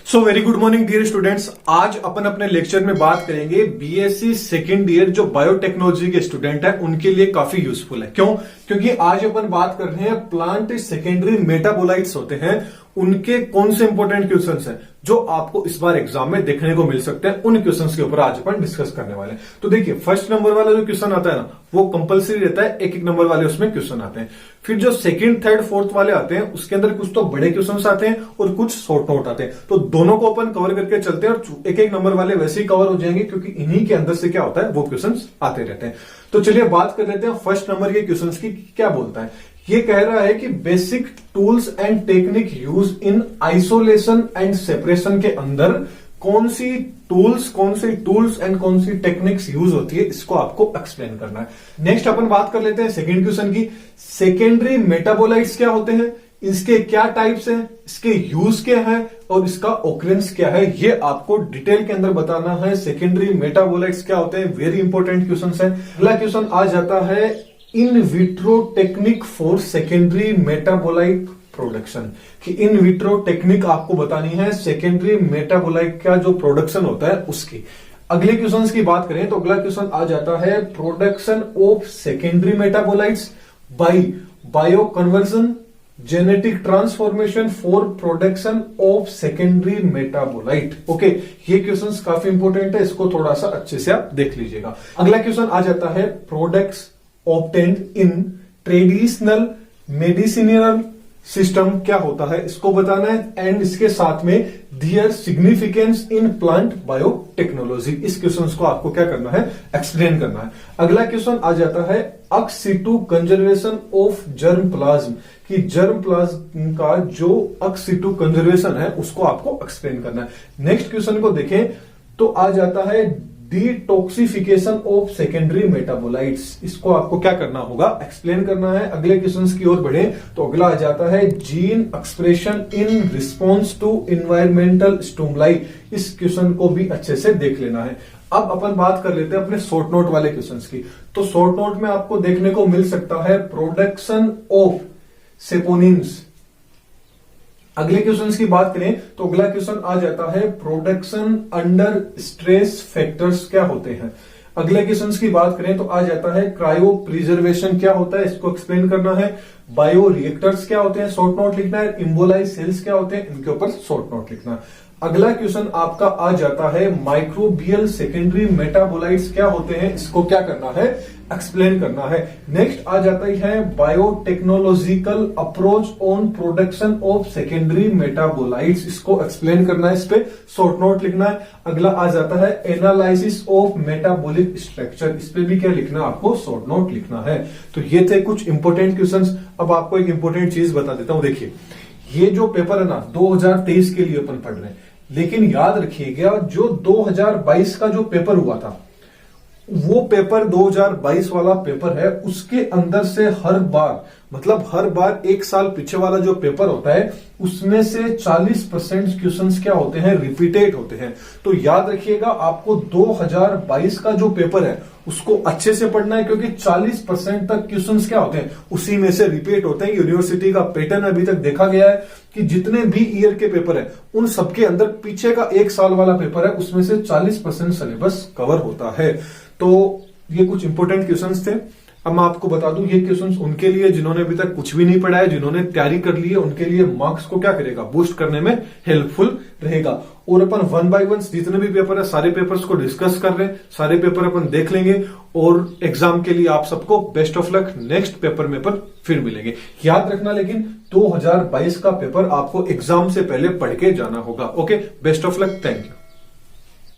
सो very good morning dear students. आज अपन अपने लेक्चर में बात करेंगे बीएससी सेकेंड ईयर जो बायोटेक्नोलॉजी के स्टूडेंट है उनके लिए काफी यूजफुल है। क्यों? क्योंकि आज अपन बात कर रहे हैं प्लांट सेकेंडरी मेटाबोलाइट्स होते हैं, उनके कौन से इंपॉर्टेंट क्वेश्चंस हैं जो आपको इस बार एग्जाम में देखने को मिल सकते हैं। उन क्वेश्चंस के ऊपर आज अपन डिस्कस करने वाले हैं। तो देखिए, फर्स्ट नंबर वाला जो क्वेश्चन आता है ना, वो कंपलसरी रहता है, एक एक नंबर वाले उसमें क्वेश्चन आते हैं। फिर जो सेकंड, थर्ड, फोर्थ वाले आते हैं उसके अंदर कुछ तो बड़े क्वेश्चंस आते हैं और कुछ शॉर्ट नोट आते हैं। तो दोनों को अपन कवर करके चलते हैं और एक एक नंबर वाले वैसे ही कवर हो जाएंगे क्योंकि इन्हीं के अंदर से क्या होता है वो क्वेश्चंस आते रहते हैं। तो चलिए बात कर लेते हैं फर्स्ट नंबर के क्वेश्चंस की। क्या बोलता है? ये कह रहा है कि basic tools and technique use in isolation and separation के अंदर कौन सी टूल्स एंड कौन सी टेक्निक्स यूज होती है, इसको आपको एक्सप्लेन करना है। नेक्स्ट अपन बात कर लेते हैं सेकंड क्वेश्चन की। सेकेंडरी मेटाबोलाइट्स क्या होते हैं, इसके क्या टाइप्स हैं, इसके यूज क्या है और इसका ऑकरेंस क्या है, ये आपको डिटेल के अंदर बताना है। सेकेंडरी मेटाबोलाइट्स क्या होते हैं, वेरी इंपॉर्टेंट क्वेश्चन है। अगला क्वेश्चन आ जाता है in vitro technique for secondary metabolite production, कि इन विट्रो टेक्निक आपको बतानी है सेकेंडरी मेटाबोलाइट का जो प्रोडक्शन होता है उसकी। अगले क्वेश्चंस की बात करें तो अगला क्वेश्चन आ जाता है production of secondary metabolites by bioconversion genetic transformation for production of secondary metabolite. Okay, ये क्वेश्चंस काफी इंपॉर्टेंट है, इसको थोड़ा सा अच्छे से आप देख लीजिएगा। अगला क्वेश्चन आ जाता है products obtained in traditional medicinal system क्या होता है, इसको बताना है। एंड इसके साथ में दियर सिग्निफिकेंस इन प्लांट बायोटेक्नोलॉजी, इस क्वेश्चन को आपको क्या करना है, एक्सप्लेन करना है। अगला क्वेश्चन आ जाता है ex situ conservation of germplasm, कि जर्म प्लाज्म का जो अक्स सिटू कंजर्वेशन है उसको आपको एक्सप्लेन करना है। नेक्स्ट क्वेश्चन को देखें तो आ जाता है डिटॉक्सिफिकेशन ऑफ सेकेंडरी मेटाबोलाइट्स, इसको आपको क्या करना होगा, एक्सप्लेन करना है। अगले क्वेश्चंस की ओर बढ़े तो अगला आ जाता है gene expression in response to environmental stimuli, इस क्वेश्चन को भी अच्छे से देख लेना है। अब अपन बात कर लेते हैं अपने शॉर्ट नोट वाले क्वेश्चंस की। तो शॉर्ट नोट में आपको देखने को मिल सकता है प्रोडक्शन ऑफ सेपोनिन्स। अगले क्वेश्चन की बात करें तो अगला क्वेश्चन आ जाता है प्रोडक्शन अंडर स्ट्रेस फैक्टर्स क्या होते हैं। अगले क्वेश्चन की बात करें तो आ जाता है क्रायो प्रिजर्वेशन क्या होता है, इसको एक्सप्लेन करना है। बायो रिएक्टर्स क्या होते हैं, शॉर्ट नोट लिखना है। इम्बोलाइज सेल्स क्या होते हैं, इनके ऊपर शॉर्ट नोट लिखना है। अगला क्वेश्चन आपका आ जाता है माइक्रोबियल सेकेंडरी मेटाबोलाइट्स क्या होते हैं, इसको क्या करना है, एक्सप्लेन करना है। नेक्स्ट आ जाता है biotechnological approach on production of secondary metabolites, इसको एक्सप्लेन करना है, इस पे शॉर्ट नोट लिखना है। अगला आ जाता है एनालिसिस ऑफ मेटाबॉलिक स्ट्रक्चर, इस पे भी क्या लिखना है, आपको शॉर्ट नोट लिखना है। तो ये थे कुछ इंपॉर्टेंट क्वेश्चंस। अब आपको एक इंपॉर्टेंट चीज बता देता हूं। देखिए, ये जो पेपर है ना 2023 के लिए अपन पढ़ रहे हैं, लेकिन याद रखिएगा जो 2022 का जो पेपर हुआ था वो पेपर 2022 वाला पेपर है, उसके अंदर से हर बार एक साल पीछे वाला जो पेपर होता है उसमें से 40% क्वेश्चंस क्या होते हैं, रिपीटेड होते हैं। तो याद रखिएगा आपको 2022 का जो पेपर है उसको अच्छे से पढ़ना है क्योंकि 40% तक क्वेश्चंस क्या होते हैं उसी में से रिपीट होते हैं। यूनिवर्सिटी का पैटर्न अभी तक देखा गया है कि जितने भी ईयर के पेपर है उन सबके अंदर पीछे का एक साल वाला पेपर है उसमें से 40% सिलेबस कवर होता है। तो ये कुछ इंपॉर्टेंट क्वेश्चंस थे। अब मैं आपको बता दूं ये क्वेश्चंस उनके लिए जिन्होंने अभी तक कुछ भी नहीं पढ़ा है, जिन्होंने तैयारी कर ली है, उनके लिए मार्क्स को क्या करेगा, बूस्ट करने में हेल्पफुल रहेगा। और अपन 1 बाय 1 जितने भी पेपर है सारे पेपर्स को डिस्कस कर रहे हैं, सारे पेपर अपन देख लेंगे और एग्जाम के लिए आप सबको best of luck. Next paper में अपन फिर मिलेंगे। याद रखना लेकिन 2022 का पेपर आपको एग्जाम से पहले पढ़ के जाना होगा। Okay, best of luck, thank you.